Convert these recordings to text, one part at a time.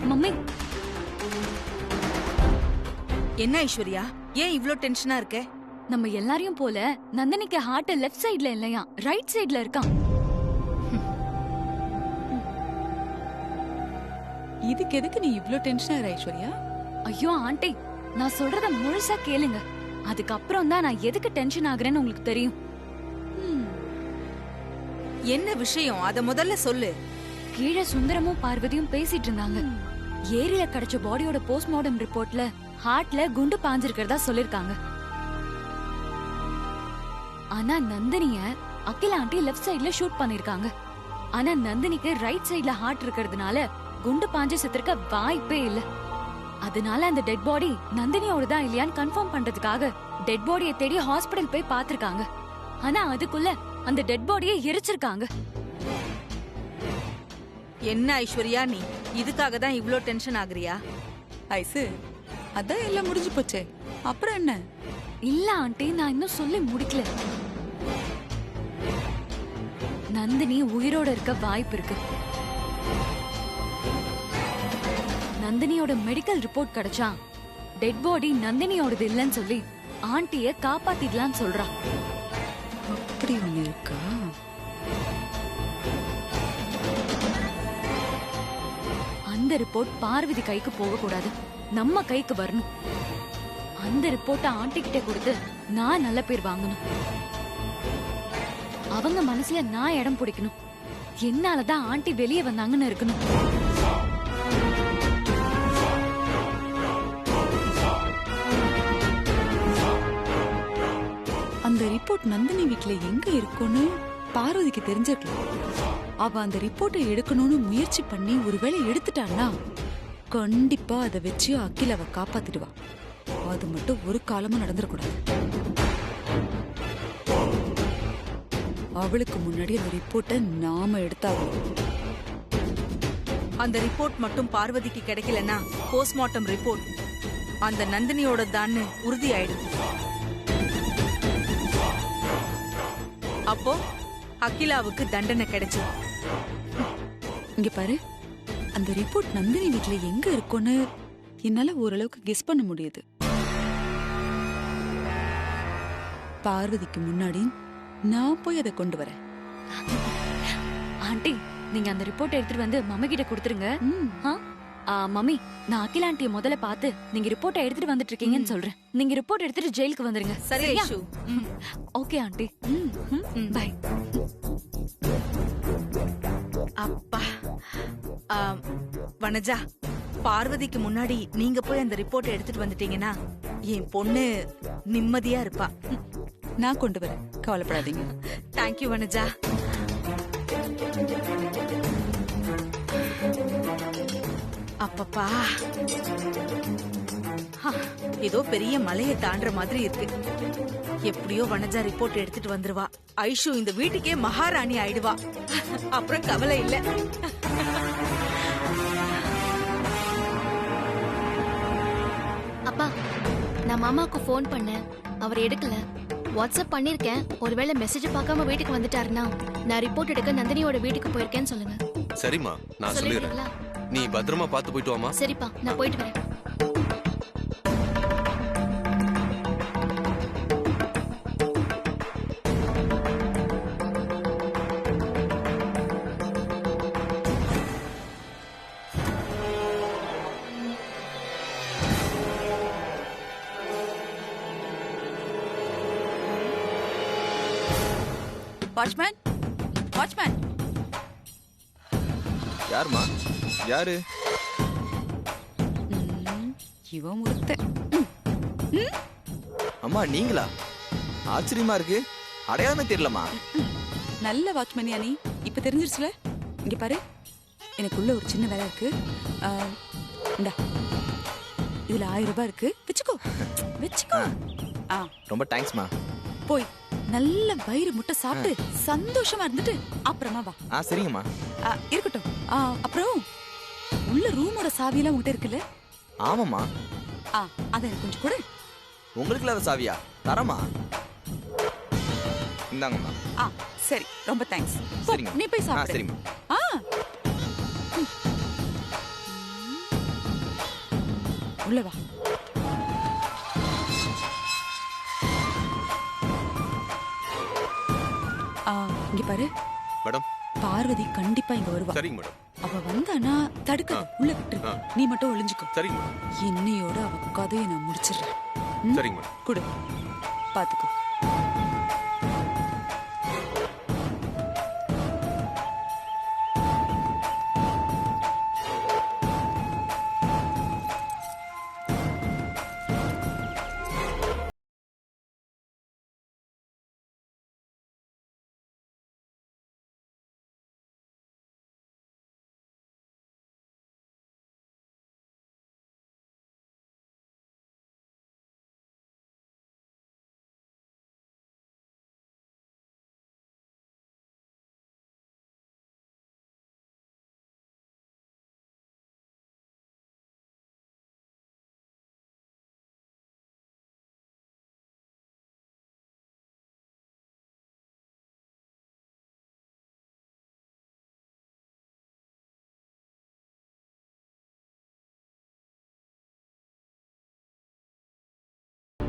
Mummy, என்ன ஐஸ்வர்யா, ஏன் இவ்ளோ டென்ஷனா இருக்க? நம்ம எல்லாரையும் போல நந்தினிக்கு ஹார்ட் லெஃப்ட் சைடுல இல்லையா, ரைட் சைடுல இருக்கான். இதுக்கு எதுக்கு நீ இவ்ளோ டென்ஷன் ஆற ஐஸ்வர்யா? ஐயோ ஆண்டி, நான் சொல்றத முழுசா கேளுங்க. அதுக்கப்புறம் தான் நான் எதுக்கு டென்ஷன் ஆகுறேன்னு உங்களுக்கு தெரியும். என்ன விஷயம், அத முதல்ல சொல்லு. கீழே சுந்தரமும் பார்வதியும் பேசிட்டு இருந்தாங்க. ஏரியில கிடைச்ச பாடியோட போஸ்ட்மார்டம் ரிப்போர்ட்ல ஹார்ட்ல குண்டு பாஞ்சிருக்கிறதா சொல்லிருக்காங்க. ஆனா நந்தினிய அகிலா ஆண்டி லெஃப்ட் சைடுல ஷூட் பண்ணிருக்காங்க. ஆனா நந்தினிக்கு ரைட் சைடுல ஹார்ட் இருக்கிறதுனால குண்டு பாஞ்சு செத்துருக்க வாய்ப்பே இல்ல. அதனால அந்த டெட் பாடி நந்தினியோடதா இல்லையான்னு கன்ஃபார்ம் பண்றதுக்காக டெட் பாடியை தேடி ஹாஸ்பிடல் போய் பாத்திருக்காங்க. ஆனா அதுக்குள்ள அந்த டெட் பாடியை எரிச்சிருக்காங்க. என்ன ஐஸ்வர்யா, நீ இதுக்காக தான் இவ்ளோ டென்ஷன் ஆகுறியா? ஐசு, அதான் எல்லாம் முடிஞ்சு போச்சே, அப்புறம் என்ன? இல்ல ஆண்டி, நான் இன்னும் சொல்லி முடிக்கல. நந்தினி உயிரோட இருக்க வாய்ப்பு இருக்கு. நந்தினியோட மெடிக்கல் ரிப்போர்ட் கிடைச்சா டெட் பாடி நந்தினியோடது இல்லன்னு சொல்லி ஆண்டிய காப்பாத்திடலாம்னு சொல்றா. அப்படி ஒண்ணு இருக்கா? அந்த ரிப்போர்ட் பார்வதி கைக்கு போக கூடாது, நம்ம கைக்கு வரணும். அந்த ரிப்போர்ட்ட ஆண்டி கிட்ட கொடுத்து நான் நல்ல பேர் வாங்கணும். அவங்க மனசுல நான் இடம் பிடிக்கணும். என்னாலதான் ஆண்டி வெளியே வந்தாங்கன்னு இருக்கணும். அந்த ரிப்போர்ட் நந்தினி வீட்ல எங்க இருக்குன்னு பார்வதிக்கு தெரிஞ்சிருக்கலாம். அவ அந்த ரிப்போர்ட்டை எடுக்கணும்னு முயற்சி பண்ணி ஒருவேளை எடுத்துட்டான்னா கண்டிப்பா அதை வச்சு அகிலாவை காப்பாத்திடுவா. அது மட்டும் ஒரு காலமும் நடந்துடக்கூடாது. அவளுக்கு முன்னாடி அந்த ரிப்போர்ட்டை நாம எடுத்தாகணும். அந்த ரிப்போர்ட் மட்டும் பார்வதிக்கு கிடைக்கலன்னா போஸ்ட்மார்ட்டம் ரிப்போர்ட் அந்த நந்தினியோட தான்னு உறுதி ஆயிடும். அப்போ அகிலாவுக்கு தண்டனை கிடைச்சிடும். இங்க பாரு, அந்த ரிப்போர்ட் நந்தினி வீட்ல எங்க இருக்குன்னு என்னால ஓரளவுக்கு கெஸ் பண்ண முடியுது. பார்வதிக்கு முன்னாடி நான் போய் அதை கொண்டு வரேன். ஆண்டி, நீங்க அந்த ரிப்போர்ட் எடுத்துட்டு வந்து மம்மி கிட்ட கொடுத்துருங்க. மம்மி, நான் அகிலா ஆண்டிய முதல்ல பார்த்து நீங்க ரிப்போர்ட்டை எடுத்துட்டு வந்துட்டு இருக்கீங்கன்னு சொல்றேன். நீங்க ரிப்போர்ட் எடுத்துட்டு ஜெயிலுக்கு வந்துருங்க. சரி ஐஷு. Okay aunty, by. அப்பா, வனஜா, பார்வதிக்கு முன்னாடி நீங்க போய் அந்த ரிப்போர்ட்டை எடுத்துட்டு வந்துட்டீங்கன்னா என் பொண்ணு நிம்மதியா இருப்பா. நான் கொண்டு வரேன், கவலைப்படாதீங்க. தேங்க்யூ வனஜா. அப்பப்பா, ஏதோ பெரிய மலையை தாண்டற மாதிரி இருக்கு. எப்படியோ வனஜா ரிப்போர்ட் எடுத்துட்டு வந்துருவா. ஐஷு இந்த வீட்டுக்கே மகாராணி ஆயிடுவா. அப்புறம் கவலை இல்ல. அப்பா, நான் மாமாவுக்கு ஃபோன் பண்ணேன், அவர் எடுக்கல. வாட்ஸ்அப் பண்ணிருக்கேன், ஒருவேளை மெசேஜ் பார்க்காம வீட்டுக்கு வந்துட்டாருன்னா நான் ரிப்போர்ட் எடுக்க நந்தினியோட வீட்டுக்கு போயிருக்கேன்னு சொல்லுங்க. சரிம்மா, நான் சொல்லிடுறேன். நீ பத்திரமா பார்த்து போயிட்டு வாமா. சரிப்பா, நான் போயிட்டு வரேன். Watchman, watchman. யாருமா? யாரு? இவன் ஒருத்த. அம்மா நீங்களா? ஆச்சரியமா இருக்கு, அடையாளமே தெரியலமா. நல்ல வாட்ச்மேனியா நீ? இப்ப தெரிஞ்சிருச்சுல. இங்க பாரு, எனக்குள்ள ஒரு சின்ன வேலை இருக்கு. இந்தா, இதுல 1000 ரூபாய் இருக்கு, வச்சுக்கோ வச்சுக்கோ. ரொம்ப தேங்க்ஸ்மா. போய் நல்ல வயிறு முட்டை சாப்பிட்டு சந்தோஷமா இருந்துட்டு அப்புறமா வா. சரிங்கம்மா. இருக்கட்டும். அப்புறம் உள்ள ரூமோட சாவியெல்லாம் உங்ககிட்ட இருக்குல்ல? ஆமாம்மா. அத எனக்கு கொஞ்சம் கொடு. உங்களுக்கு இல்லாத சாவியா? தரமா? இந்தாங்கம்மா. ஆ சரி, ரொம்ப தேங்க்ஸ். சரிங்க. நீ போய் சாப்பிடு. சரிம்மா. ஆ உள்ள வா. இங்க பாரு மேடம். பார்வதி கண்டிப்பா இங்க வருவா. சரிங்க மேடம். அவ வந்தானா தடுக்க உள்ள விட்டுரு. நீ மட்டும் ஒளிஞ்சுக்கோ. சரிங்க மேடம். இன்னையோட அவ கதையை நான் முடிச்சிடுறேன். சரிங்க மேடம். குடு, பாத்துக்கோ.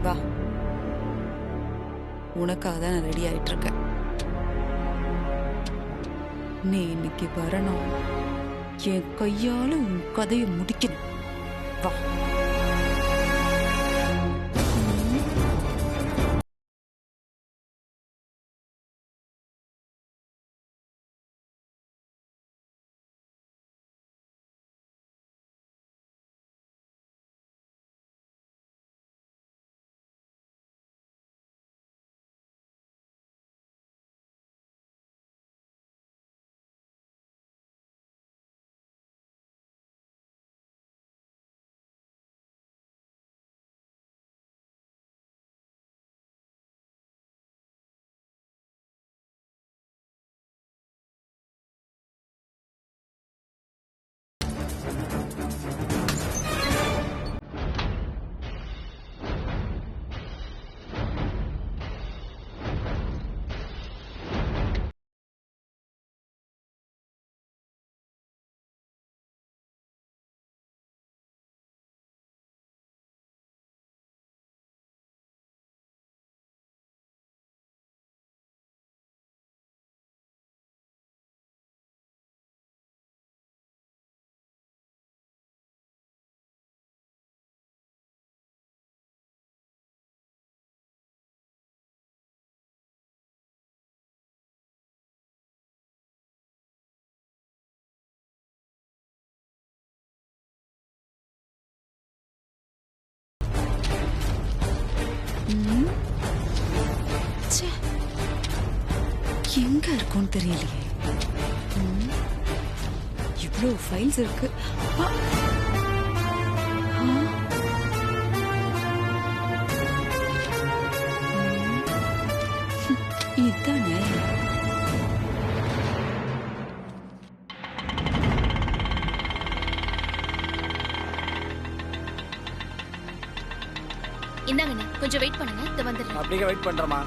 வா, உனக்காக தான் நான் ரெடி ஆயிட்டு இருக்கேன். நீ இன்னைக்கு வரணும், என் கையால உன் கதையை முடிக்கணும். வா. எங்க இருக்கும்னு தெரியலையே. இவ்வளவு ஃபைல்ஸ் இருக்கு. இதானே. இந்தாங்கண்ணே, கொஞ்சம் வெயிட் பண்ணுங்க, இது வந்துடுறேன். அப்படியே வெயிட் பண்றேமா.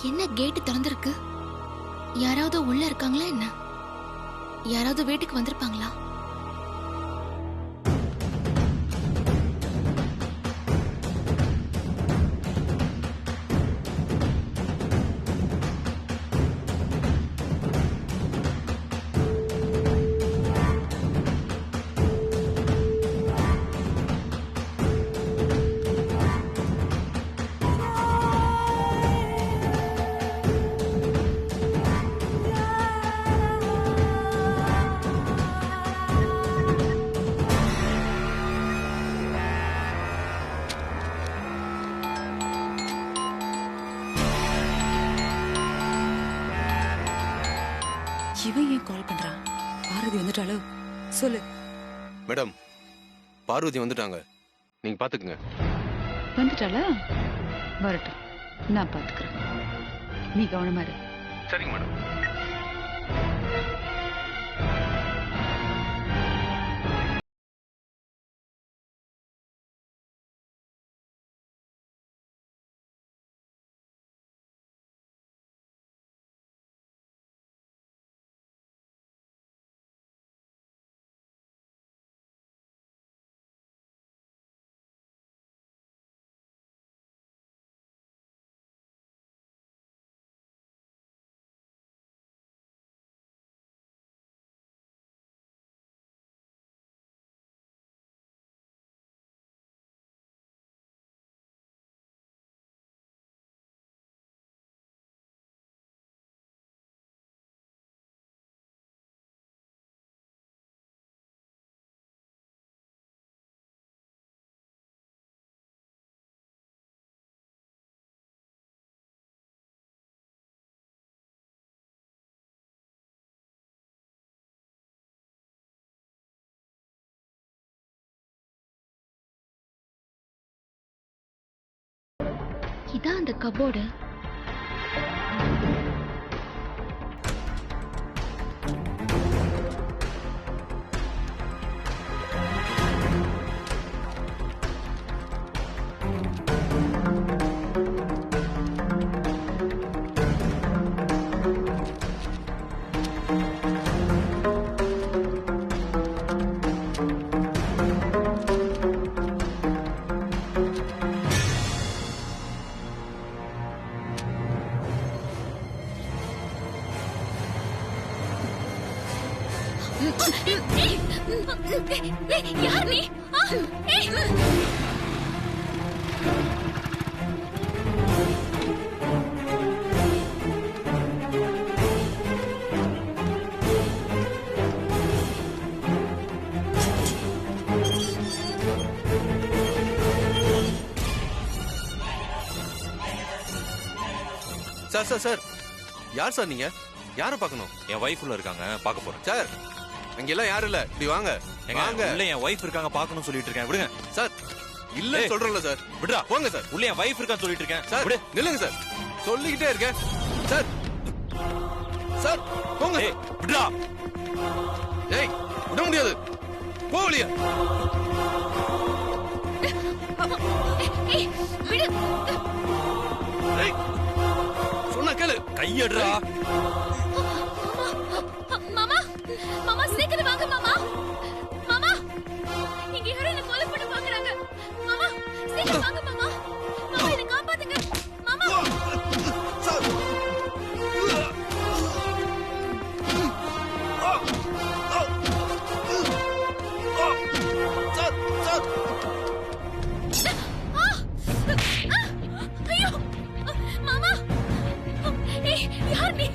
என்ன கேட் திறந்திருக்கு? யாராவது உள்ள இருக்காங்களா என்ன? யாராவது வீட்டுக்கு வந்திருப்பாங்களா? இவன் ஏன் கால் பண்றான்? பார்வதி வந்துட்டாளோ? சொல்லு. மேடம், பார்வதி வந்துட்டாங்க, நீங்க பாத்துக்குங்க. வந்துட்டாளா? வரட்டும், நான் பாத்துக்கிறேன். நீ கவனமா இரு. சரிங்க மேடம். இதான் அந்த கபோர்டு. யார் நீ? சார் சார் சார் யார் சார் நீங்க? யாரை பார்க்கணும்? என் வைஃப் உள்ள இருக்காங்க, பார்க்க போறேன். சார் அங்க எல்லாம் யாரும் இல்ல, இப்படி வாங்க. வாங்க. உள்ள என் வைஃப் இருக்காங்க, பார்க்கணும்னு சொல்லிட்டு இருக்கேன். விடுங்க சார். இல்ல சொல்றேன்ல சார். விடுடா. போங்க சார். உள்ள என் வைஃப் இருக்கான்னு சொல்லிட்டு இருக்கேன். சார் விடு. நில்லுங்க சார். சொல்லிக்கிட்டே இருக்கேன் சார். சார் போங்க. ஏய் விடுடா. ஏய் விட முடியாது. போலியா? விடு. ஏய் சொன்னா கேளு. கையடுறா. மாமா மாமா சீக்கிரம் வாங்க மாமா. மாமா இங்க யாரோ என்ன கொலை பண்ண பாக்குறாங்க. மாமா சீக்கிரம் வாங்க மாமா. மாமா என்ன காப்பாத்துங்க மாமா. சார். Sir sir. ஐயோ மாமா. ஏய் யார் நீ?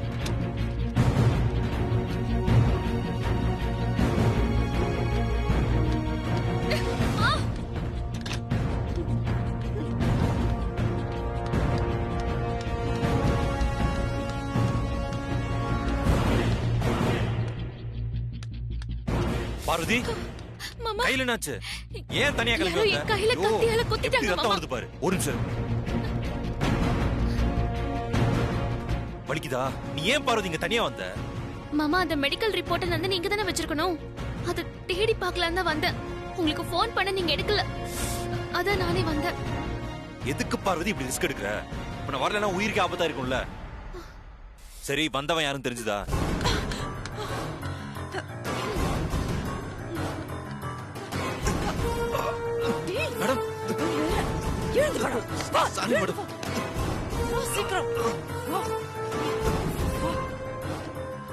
பார்வதி மாமா கையில என்னாச்சு? ஏன் தனியா கிளம்பி யாரோ வந்த? என் கையில ஐயோ, கத்தியால எப்படி குத்திட்டாங்க ரத்தம் மாமா. வருது பாரு. ஒரு நிமிஷம் இரு. வலிக்குதா? நீ ஏன் பார்வதி இங்க தனியா வந்த? மாமா அந்த மெடிக்கல் ரிப்போர்ட்டை வந்து நீங்க தானே வச்சிருக்கணும். அதை தேடி பார்க்கலான்னு தான் வந்தேன். உங்களுக்கு ஃபோன் பண்ண நீங்க எடுக்கல. அதான் நானே வந்தேன். எதுக்கு பார்வதி இப்படி ரிஸ்க் எடுக்கிற? இப்ப நான் வரலன்னா உயிருக்கு ஆபத்தா இருக்கும்ல. சரி வந்தவன் யாரும் தெரிஞ்சுதா? மேடம். Sorry madam.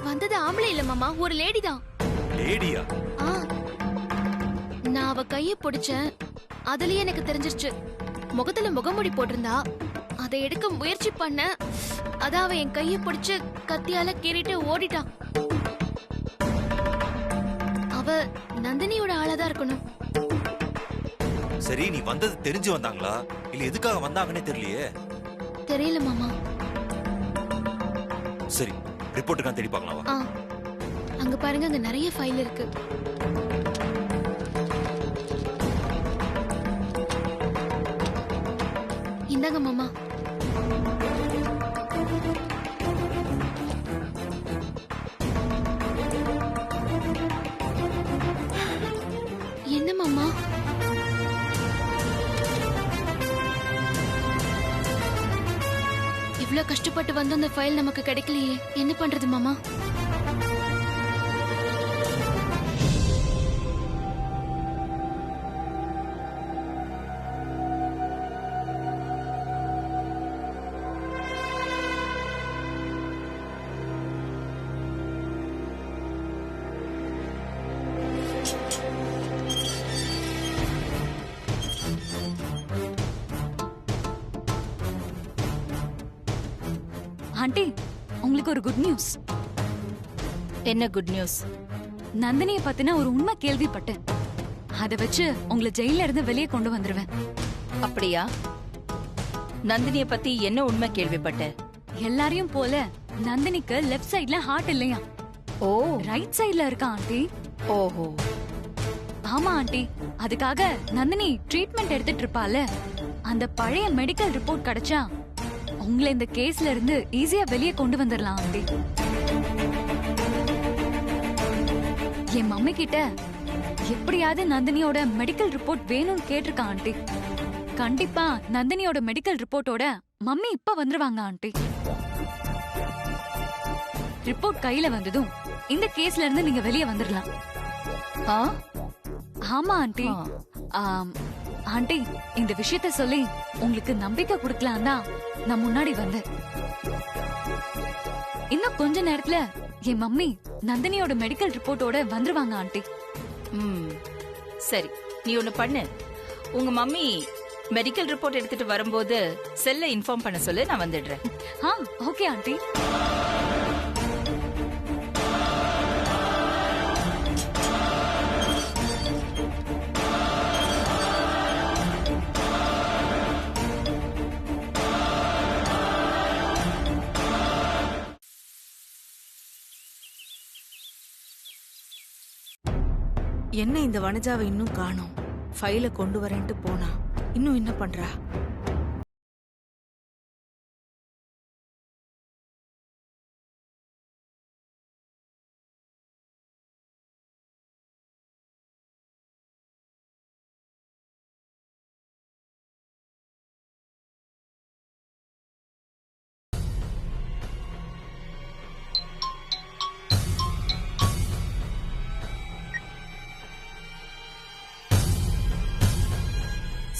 வந்தது ஆம்பளை இல்ல மாமா, ஒரு லேடி தான். லேடியா? ஆ. நான் அவ கைய பிடிச்சேன். அதுலயே எனக்கு தெரிஞ்சிருச்சு. முகத்துல முகமூடி போட்டிருந்தா. அதை எடுக்க முயற்சி பண்ண. அதான் அவ என் கைய பிடிச்சு கத்தியால கீறிட்டு ஓடிட்டான். அவ நந்தினியோட ஆளாதான் இருக்கணும். சரி நீ வந்தது தெரிஞ்சு வந்தாங்களா இல்ல எதுக்காக வந்தாங்கன்னே தெரியலையே. தெரியல மாமா. சரி ரிப்போர்ட்டுக்கான தேடி பார்க்கலாம் வா. ஆ. அங்க பாருங்க, அங்க நிறைய ஃபைல் இருக்கு. இந்தாங்க மாமா. என்ன மாமா? இவ்ளோ கஷ்டப்பட்டு வந்து அந்த ஃபைல் நமக்கு கிடைக்கலையே, என்ன பண்றது மாமா? ஆண்டி, உங்களுக்கு ஒரு குட் நியூஸ். என்ன குட் நியூஸ்? நந்தினிய பத்தின ஒரு உண்மை கேள்விப்பட்டேன். அத வச்சு உங்களை ஜெயில இருந்து வெளியே கொண்டு வந்துருவேன். அப்படியா? நந்தினிய பத்தி என்ன உண்மை கேள்விப்பட்ட? எல்லாரையும் போல நந்தினிக்கு லெஃப்ட் சைடுல ஹார்ட் இல்லையா, ஓ, ரைட் சைடுல இருக்கா ஆண்டி. ஓஹோ. ஆமா ஆண்டி, அதுக்காக நந்தினி ட்ரீட்மெண்ட் எடுத்துட்டு இருப்பால, அந்த பழைய மெடிக்கல் ரிப்போர்ட் கிடைச்சா உங்களை இந்த கேஸ்ல இருந்து ஈஸியா வெளியே கொண்டு வந்துடலாம் ஆண்டி. என் மம்மி கிட்ட எப்படியாவது நந்தினியோட மெடிக்கல் ரிப்போர்ட் வேணும்னு கேட்டிருக்கா ஆண்டி. கண்டிப்பா நந்தினியோட மெடிக்கல் ரிப்போர்ட்டோட மம்மி இப்ப வந்துருவாங்க ஆண்டி. ரிப்போர்ட் கையில வந்ததும் இந்த கேஸ்ல இருந்து நீங்க வெளியே வந்துடலாம். ஆமா ஆண்டி. ஆண்டி, இந்த விஷயத்த சொல்லி உங்களுக்கு நம்பிக்கை கொடுக்கலாம் தான் நான் முன்னாடி வந்தேன். இன்னும் கொஞ்ச நேரத்துல என் மம்மி நந்தினியோட மெடிக்கல் ரிப்போர்ட்டோட வந்துருவாங்க ஆண்டி. சரி, நீ ஒண்ணு பண்ணு. உங்க மம்மி மெடிக்கல் ரிப்போர்ட் எடுத்துட்டு வரும்போது செல்ல இன்ஃபார்ம் பண்ண சொல்லு, நான் வந்துடுறேன். Okay aunty. என்ன இந்த வனஜாவை இன்னும் காணோம்? ஃபைல கொண்டு வரேன்ட்டு போனா இன்னும் என்ன பண்றா?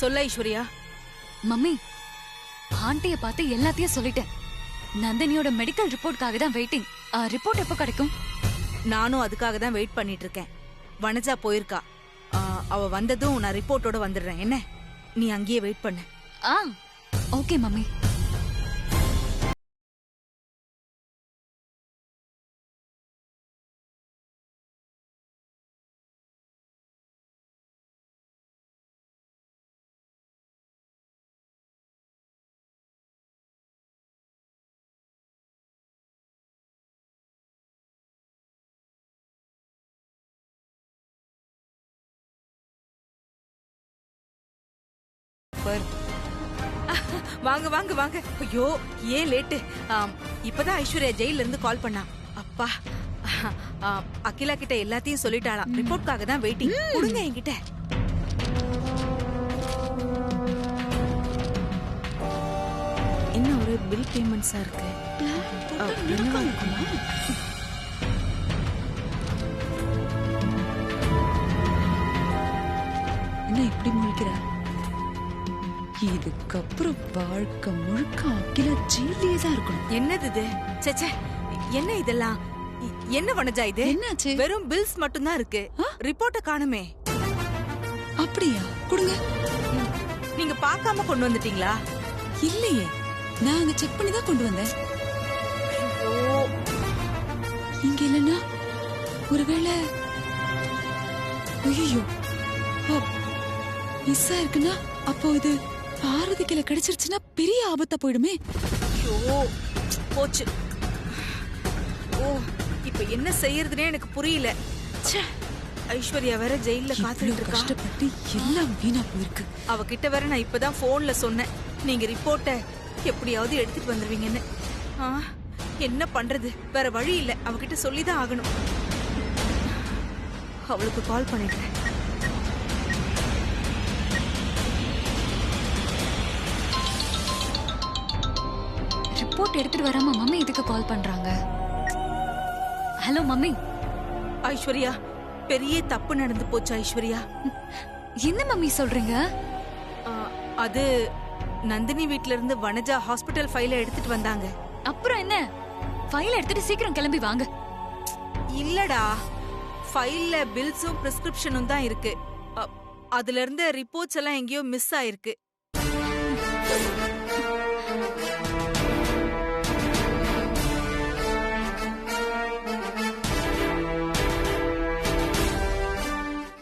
சொல்ல ஐஸ்வர்யா. மம்மி, ஆண்டிய பார்த்து எல்லாத்தையும் சொல்லிட்டேன். நந்தினியோட மெடிக்கல் ரிப்போர்ட்காக தான் வெயிட்டிங். ரிப்போர்ட் எப்போ கிடைக்கும்? நானும் அதுக்காக தான் வெயிட் பண்ணிட்டு இருக்கேன். வனஜா போயிருக்கா. அவ வந்ததும் நான் ரிப்போர்ட்டோட வந்துடுறேன். என்ன, நீ அங்கேயே வெயிட் பண்ணு. Okay mummy. வாங்க வாங்க வாங்க. ஐயோ, ஏன் லேட்டு? இப்பதான் ஐஸ்வர்யா ஜெயில இருந்து கால் பண்ணா. அப்பா, அகிலா கிட்ட எல்லாத்தையும் சொல்லிட்டாளாம். ரிப்போர்ட்காக தான் வெயிட்டிங். கொடுங்க என்கிட்ட. என்ன ஒரு பில் பேமெண்ட்ஸா இருக்கு? என்னவா இருக்குமா? என்ன இப்படி முழிக்கிற? இதுக்கப்புறம் வாழ்க்கை முழுக்க அகிலா ஜெயிலே தான் இருக்கணும். என்னது இது? சே, என்ன இதெல்லாம்? என்ன வனஜா இது? என்னாச்சு? வெறும் பில்ஸ் மட்டும் தான் இருக்கு. ரிப்போர்ட்ட காணுமே. அப்படியா? கொடுங்க. நீங்க பார்க்காம கொண்டு வந்துட்டீங்களா? இல்லையே, நான் அங்க செக் பண்ணி தான் கொண்டு வந்தேன். இங்க இல்லைன்னா ஒருவேளை ஐயோ மிஸ் ஆயிருக்குன்னா அப்போ இது பார்வதிக்கு கிடைச்சிருச்சுன்னா பெரிய ஆபத்தா போயிடுமே. ஐயோ, போச்சு. இப்ப என்ன செய்யறதுனே எனக்கு புரியல. ஐஸ்வர்யா வேற ஜெயில காத்துட்டு இருக்கா. கஷ்டப்பட்டு எல்லாம் வீணா போயிருக்கு. அவகிட்ட வேற நான் இப்பதான் போன்ல சொன்னேன், நீங்க ரிப்போர்ட்ட எப்படியாவது எடுத்துட்டு வந்துருவீங்கன்னு. என்ன பண்றது? வேற வழி இல்ல, அவகிட்ட சொல்லிதான் ஆகணும். அவளுக்கு கால் பண்ணிடுறேன். ரிப்போர்ட் எடுத்துட்டு வராம மம்மி இதுக்கு கால் பண்றாங்க. Hello mummy. ஐஸ்வர்யா, பெரிய தப்பு நடந்து போச்சு ஐஸ்வர்யா. என்ன மம்மி சொல்றீங்க? அது நந்தினி வீட்ல இருந்து வனஜா ஹாஸ்பிடல் ஃபைல எடுத்துட்டு வந்தாங்க. அப்புறம் என்ன? ஃபைல் எடுத்துட்டு சீக்கிரம் கிளம்பி வாங்க. இல்லடா, ஃபைல்ல பில்ஸும் பிரிஸ்கிரிப்ஷனும் தான் இருக்கு. அதுல இருந்த ரிப்போர்ட்ஸ் எல்லாம் எங்கேயோ மிஸ் ஆயிருக்கு.